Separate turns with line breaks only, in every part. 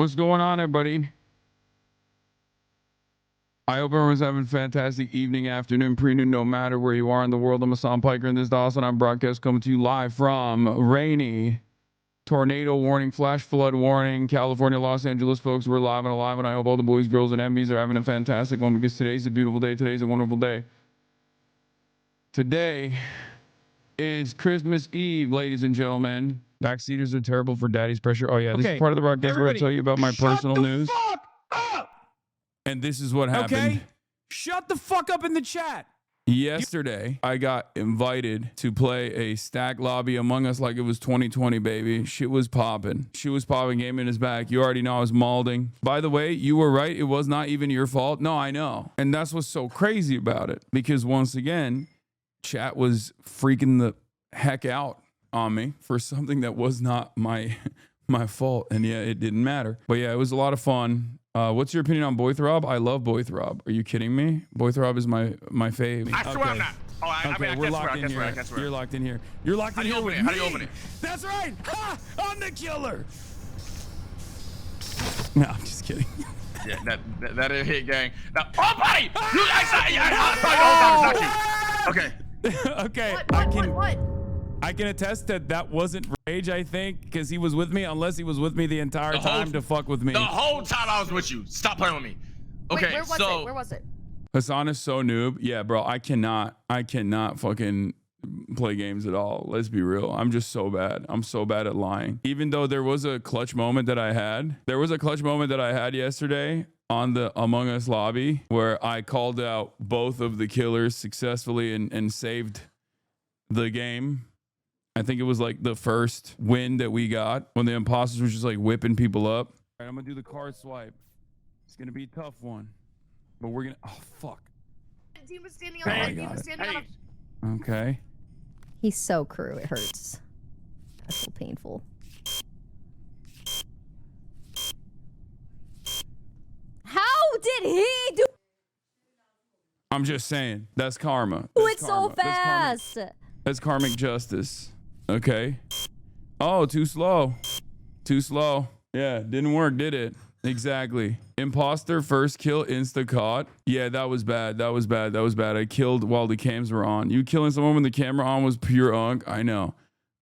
What's going on, everybody? I hope everyone's having a fantastic evening, afternoon, pre-noon, no matter where you are in the world. I'm Hassan Piker, and this is Dawson. I'm broadcast coming to you live from rainy, tornado warning, flash flood warning, California, Los Angeles, folks. We're live and alive, and I hope all the boys, girls, and Emmys are having a fantastic one, because today's a beautiful day. Today's a wonderful day. Today is Christmas Eve, ladies and gentlemen. Backseaters are terrible for daddy's pressure. Oh, yeah, this is part of the broadcast where I tell you about my personal news. And this is what happened.
Okay? Shut the fuck up in the chat.
Yesterday, I got invited to play a stack lobby Among Us like it was 2020, baby. Shit was popping. Shit was popping. Game in his back. You already know I was malding. By the way, you were right. It was not even your fault. No, I know. And that's what's so crazy about it. Because once again, chat was freaking the heck out on me for something that was not my fault. And yeah, it didn't matter. But yeah, it was a lot of fun. What's your opinion on Boythrob? I love Boythrob. Are you kidding me? Boythrob is my fave.
I swear I'm not. Oh, I mean,
we're locked in here. You're locked in here. You're locked in here with me.
How do you open it?
That's right. Ha! I'm the killer. No, I'm just kidding.
Yeah, that is hit, gang. Now, oh, buddy! I thought you. Okay.
Okay.
What?
I can attest that wasn't rage, I think, because he was with me, unless he was with me the entire time to fuck with me.
The whole time I was with you. Stop playing with me. Okay,
wait, where was it?
Hasan is so noob. Yeah, bro, I cannot fucking play games at all. Let's be real. I'm just so bad. I'm so bad at lying. Even though there was a clutch moment that I had. There was a clutch moment that I had yesterday on the Among Us lobby where I called out both of the killers successfully and saved the game. I think it was like the first win that we got when the imposters were just like whipping people up. All right, I'm gonna do the card swipe. It's gonna be a tough one, but we're gonna. Oh fuck!
Team was standing on.
Okay.
He's so crew. It hurts. That's so painful. How did he do?
I'm just saying. That's karma.
Oh, it's so fast.
That's karmic justice. Okay. Oh, too slow. Too slow. Yeah, didn't work, did it? Exactly. Imposter first kill insta caught. Yeah, that was bad. That was bad. I killed while the cams were on. You killing someone when the camera on was pure unk. I know.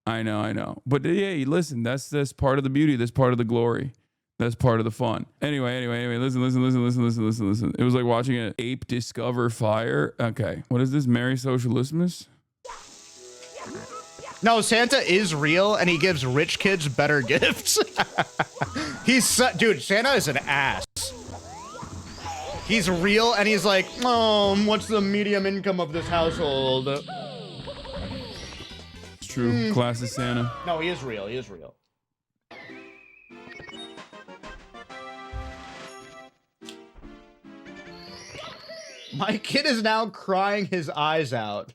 But yeah, listen, that's part of the beauty. That's part of the glory. That's part of the fun. Anyway, listen. It was like watching an ape discover fire. Okay. What is this? Merry Socialismus?
No, Santa is real, and he gives rich kids better gifts. Dude, Santa is an ass. He's real, and he's like, oh, what's the medium income of this household?
It's true. Class of Santa.
No, he is real. He is real. My kid is now crying his eyes out.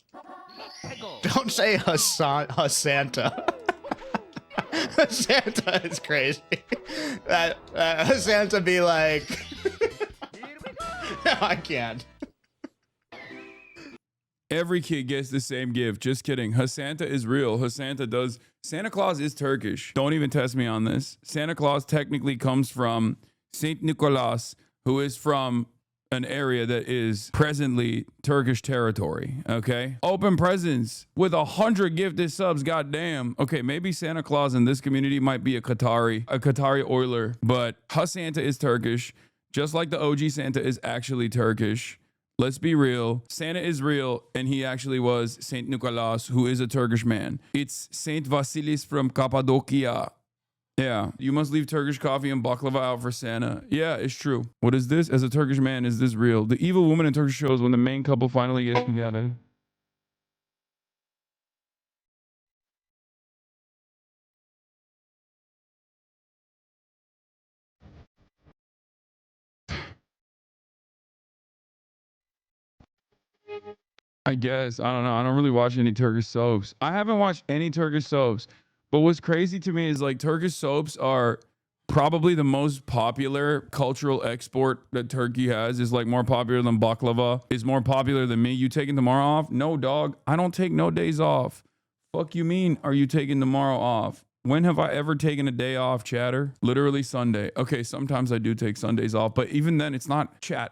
Don't say HASANTA. Santa is crazy. Santa be like, no, I can't.
Every kid gets the same gift. Just kidding. HASANTA is real. HASANTA does. Santa Claus is Turkish. Don't even test me on this. Santa Claus technically comes from Saint Nicholas, who is from an area that is presently Turkish territory. Okay. Open presents with 100 gifted subs. Goddamn. Okay. Maybe Santa Claus in this community might be a Qatari oiler, but HASANTA is Turkish, just like the OG Santa is actually Turkish. Let's be real. Santa is real, and he actually was Saint Nicholas, who is a Turkish man. It's Saint Vasilis from Cappadocia. Yeah, you must leave Turkish coffee and baklava out for Santa. Yeah, it's true. What is this? As a Turkish man, is this real? The evil woman in Turkish shows when the main couple finally gets together. I guess. I don't know. I don't really watch any Turkish soaps. I haven't watched any Turkish soaps. But what's crazy to me is like Turkish soaps are probably the most popular cultural export that Turkey has. Is like more popular than baklava. Is more popular than me. You taking tomorrow off? No, dog. I don't take no days off. Fuck you mean? Are you taking tomorrow off? When have I ever taken a day off, chatter? Literally Sunday. Okay, sometimes I do take Sundays off, but even then it's not chat.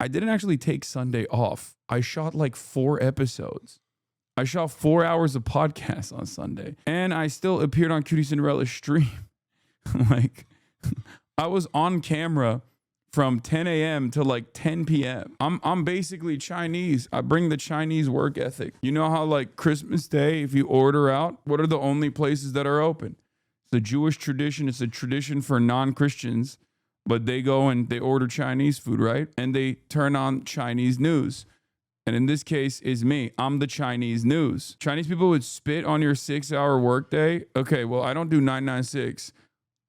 I didn't actually take Sunday off. I shot like 4 episodes. I shot 4 hours of podcasts on Sunday, and I still appeared on Cutie Cinderella's stream. Like, I was on camera from 10 a.m. to like 10 p.m. I'm basically Chinese. I bring the Chinese work ethic. You know how like Christmas Day, if you order out, what are the only places that are open? It's a Jewish tradition. It's a tradition for non-Christians, but they go and they order Chinese food, right? And they turn on Chinese news. And in this case is me. I'm the Chinese news. Chinese people would spit on your 6-hour workday. Okay, well, I don't do 996.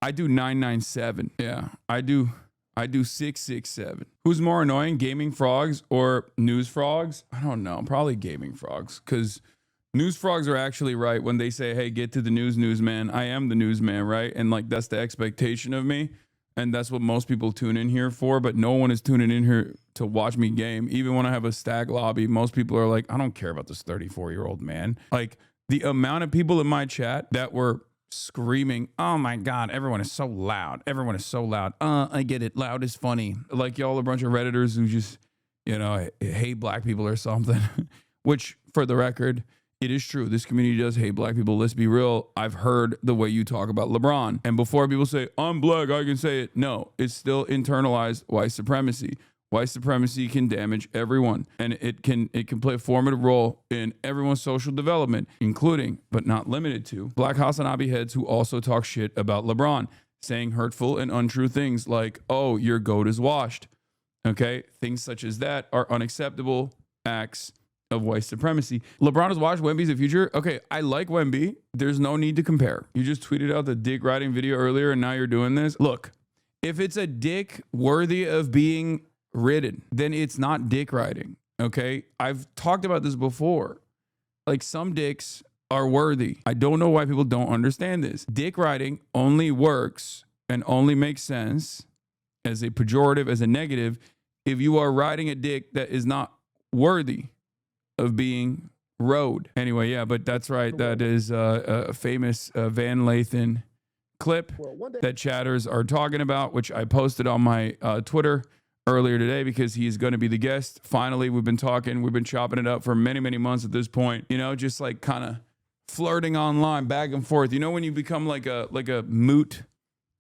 I do 997. Yeah, I do 667. Who's more annoying, gaming frogs or news frogs? I don't know. Probably gaming frogs, because news frogs are actually right when they say, hey, get to the newsman. I am the newsman, right? And like, that's the expectation of me. And that's what most people tune in here for, but no one is tuning in here to watch me game. Even when I have a stag lobby, most people are like, I don't care about this 34-year-old man. Like, the amount of people in my chat that were screaming, oh my God, everyone is so loud. Everyone is so loud. I get it. Loud is funny. Like, y'all a bunch of Redditors who just, you know, hate black people or something, which for the record, it is true. This community does hate black people. Let's be real. I've heard the way you talk about LeBron. And before people say, I'm black, I can say it. No, it's still internalized white supremacy. White supremacy can damage everyone. And it can play a formative role in everyone's social development, including, but not limited to, black HasanAbi heads who also talk shit about LeBron, saying hurtful and untrue things like, oh, your goat is washed. Okay? Things such as that are unacceptable acts of white supremacy. LeBron has watched Wemby's the future. Okay, I like Wemby. There's no need to compare. You just tweeted out the dick riding video earlier and now you're doing this. Look, if it's a dick worthy of being ridden, then it's not dick riding. Okay? I've talked about this before. Like, some dicks are worthy. I don't know why people don't understand this. Dick riding only works and only makes sense as a pejorative, as a negative, if you are riding a dick that is not worthy of being rode. Anyway, yeah, but that's right. That is a famous Van Lathan clip that chatters are talking about, which I posted on my Twitter earlier today because he's going to be the guest. Finally, we've been chopping it up for many, many months at this point, you know, just like kind of flirting online back and forth. You know, when you become like a moot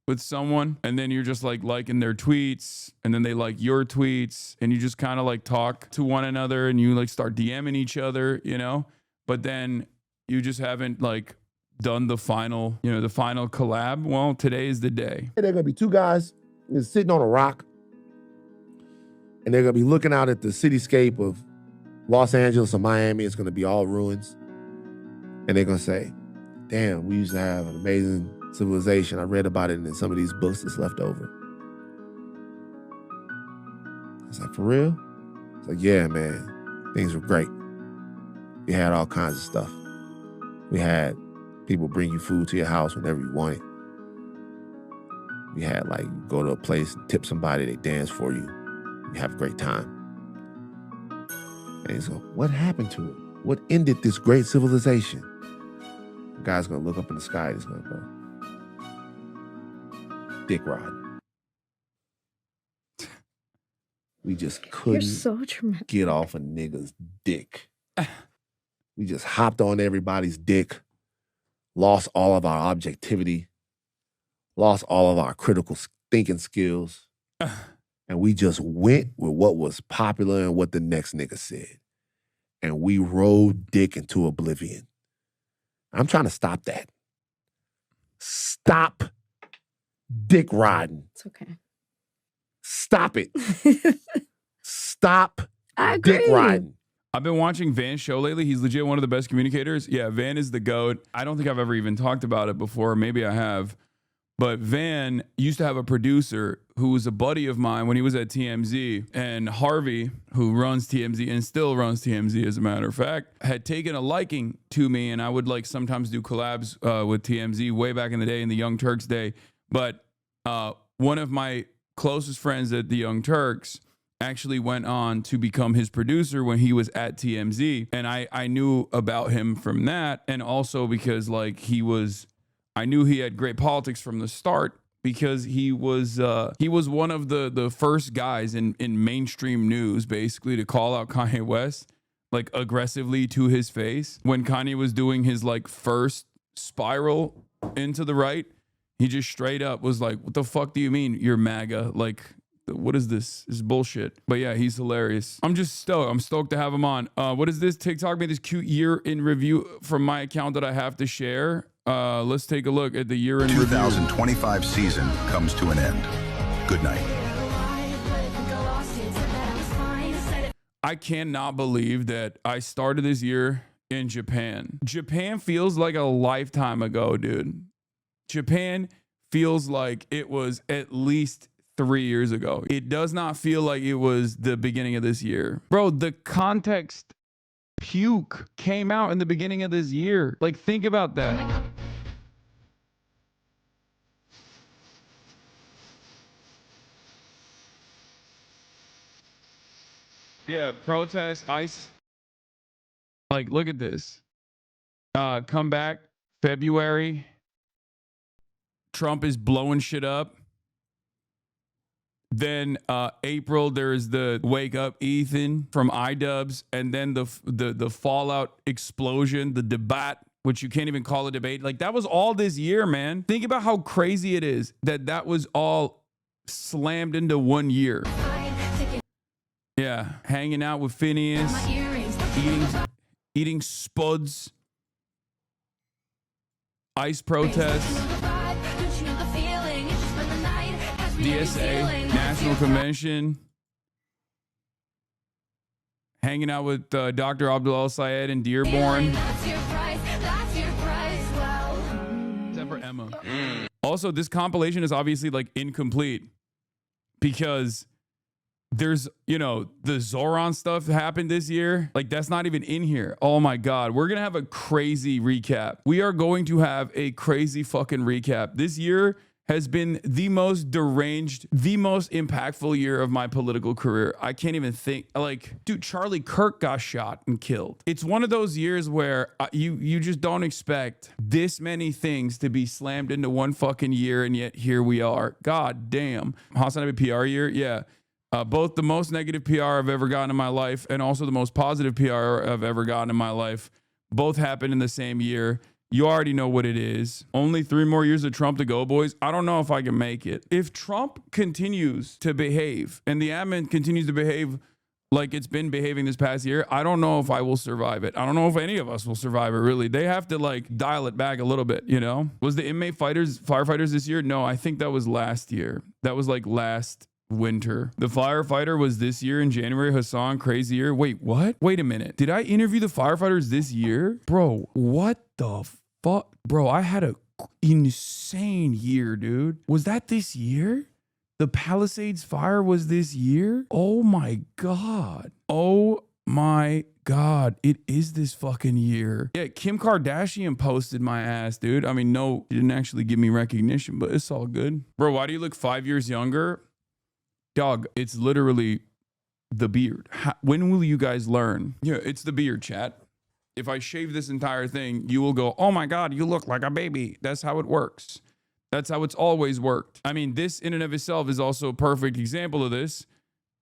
with someone and then you're just like liking their tweets and then they like your tweets and you just kind of like talk to one another and you like start DMing each other, you know, but then you just haven't like done the final, you know, the final collab. Well, today is the day.
They're gonna be 2 guys sitting on a rock and they're gonna be looking out at the cityscape of Los Angeles or Miami. It's gonna be all ruins. And they're gonna say, damn, we used to have an amazing civilization. I read about it in some of these books that's left over. It's like, for real? It's like, yeah, man, things were great. We had all kinds of stuff. We had people bring you food to your house whenever you wanted. We had like, you go to a place and tip somebody, they dance for you. You have a great time. And he's like, what happened to it? What ended this great civilization? The guy's gonna look up in the sky, he's gonna go, dick rod. We just couldn't get off a nigga's dick. We just hopped on everybody's dick, lost all of our objectivity, lost all of our critical thinking skills, and we just went with what was popular and what the next nigga said. And we rode dick into oblivion. I'm trying to stop that. Stop dick riding.
It's okay.
Stop it. Stop dick riding.
I've been watching Van's show lately. He's legit one of the best communicators. Yeah, Van is the GOAT. I don't think I've ever even talked about it before. Maybe I have. But Van used to have a producer who was a buddy of mine when he was at TMZ. And Harvey, who runs TMZ and still runs TMZ, as a matter of fact, had taken a liking to me. And I would like sometimes do collabs with TMZ way back in the day, in the Young Turks day. But one of my closest friends at the Young Turks actually went on to become his producer when he was at TMZ. And I knew about him from that. And also because like he was I knew he had great politics from the start because he was one of the first guys in mainstream news basically to call out Kanye West like aggressively to his face when Kanye was doing his like first spiral into the right. He just straight up was like, what the fuck do you mean you're MAGA? Like, what is this? This is bullshit. But yeah, he's hilarious. I'm just stoked. I'm stoked to have him on. What is this? TikTok made this cute year in review from my account that I have to share. Let's take a look at the year in review.
2025 season comes to an end. Good night.
I cannot believe that I started this year in Japan. Japan feels like a lifetime ago, dude. Japan feels like it was at least 3 years ago. It does not feel like it was the beginning of this year. Bro, the context puke came out in the beginning of this year. Like, think about that. Yeah, protest, ICE. Like, look at this. Come back, February. Trump is blowing shit up. Then April, there's the wake up Ethan from iDubbbz, and then the fallout explosion, the debate, which you can't even call a debate. Like, that was all this year, man. Think about how crazy it is that was all slammed into 1 year. Yeah, hanging out with Phineas, eating spuds, ICE protests, DSA, National Convention, hanging out with Dr. Abdul Sayed in Dearborn. Except for Emma. Also, this compilation is obviously like incomplete because there's, you know, the Zoran stuff happened this year. Like, that's not even in here. Oh my God. We're going to have a crazy recap. We are going to have a crazy fucking recap. This year has been the most deranged, the most impactful year of my political career. I can't even think. Like, dude, Charlie Kirk got shot and killed. It's one of those years where you just don't expect this many things to be slammed into one fucking year, and yet here we are. God damn. HasanAbi PR year? Yeah. Both the most negative PR I've ever gotten in my life and also the most positive PR I've ever gotten in my life. Both happened in the same year. You already know what it is. Only 3 more years of Trump to go, boys. I don't know if I can make it. If Trump continues to behave and the admin continues to behave like it's been behaving this past year, I don't know if I will survive it. I don't know if any of us will survive it, really. They have to like dial it back a little bit, you know? Was the inmate firefighters this year? No, I think that was last year. That was like last winter. The firefighter was this year in January. Hasan, crazy year. Wait, what? Wait a minute. Did I interview the firefighters this year? Bro, what the fuck? Bro, I had a insane year, dude. Was that this year? The Palisades fire was this year? Oh my God. Oh my God. It is this fucking year. Yeah, Kim Kardashian posted my ass, dude. I mean, no, she didn't actually give me recognition, but it's all good. Bro, why do you look 5 years younger? Dog, it's literally the beard. When will you guys learn? Yeah, it's the beard, chat. If I shave this entire thing, you will go, oh my God, you look like a baby. That's how it works. That's how it's always worked. I mean, this in and of itself is also a perfect example of this.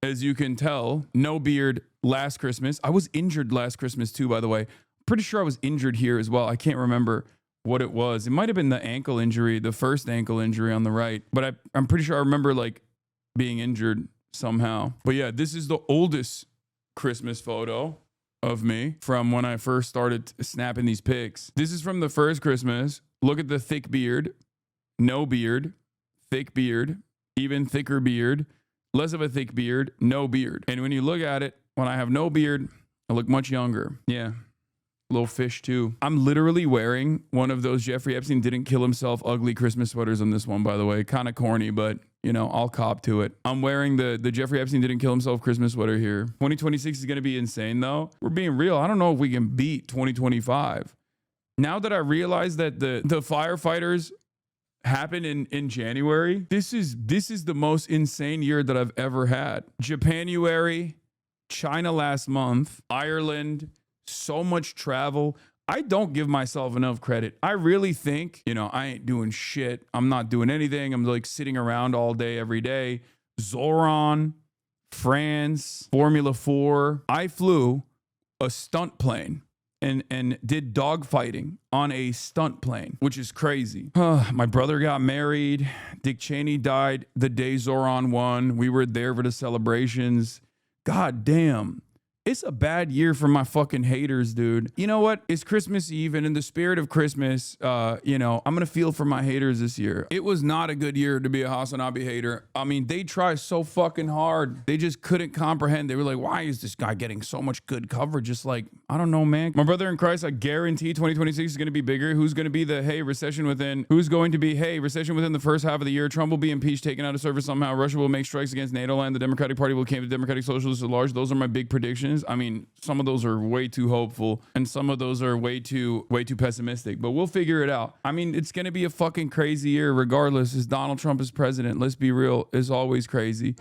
As you can tell, no beard last Christmas. I was injured last Christmas too, by the way. Pretty sure I was injured here as well. I can't remember what it was. It might have been the ankle injury, the first ankle injury on the right. But I'm pretty sure I remember like being injured somehow. But yeah, this is the oldest Christmas photo of me from when I first started snapping these pics. This is from the first Christmas. Look at the thick beard, no beard, thick beard, even thicker beard, less of a thick beard, no beard. And when you look at it, when I have no beard, I look much younger. Yeah. Little fish too. I'm literally wearing one of those Jeffrey Epstein didn't kill himself ugly Christmas sweaters on this one, by the way. Kind of corny, but you know, I'll cop to it. I'm wearing the Jeffrey Epstein didn't kill himself Christmas sweater here. 2026 is going to be insane though. We're being real. I don't know if we can beat 2025. Now that I realize that the firefighters happened in January, this is the most insane year that I've ever had. Japanuary, China last month, Ireland, so much travel. I don't give myself enough credit. I really think, you know, I ain't doing shit. I'm not doing anything. I'm like sitting around all day, every day. Zoran, France, Formula 4. I flew a stunt plane and did dogfighting on a stunt plane, which is crazy. My brother got married. Dick Cheney died the day Zoran won. We were there for the celebrations. God damn. It's a bad year for my fucking haters, dude. You know what? It's Christmas Eve, and in the spirit of Christmas, you know, I'm gonna feel for my haters this year. It was not a good year to be a HasanAbi hater. I mean, they try so fucking hard. They just couldn't comprehend. They were like, why is this guy getting so much good coverage? Just like, I don't know, man. My brother in Christ, I guarantee 2026 is gonna be bigger. Who's gonna be the, hey, recession within? Who's going to be, hey, recession within the first half of the year? Trump will be impeached, taken out of service somehow. Russia will make strikes against NATO land. The Democratic Party will become the Democratic Socialists at large. Those are my big predictions. I mean, some of those are way too hopeful and some of those are way too pessimistic, but we'll figure it out. I mean, it's going to be a fucking crazy year regardless. As Donald Trump is president, let's be real, is always crazy.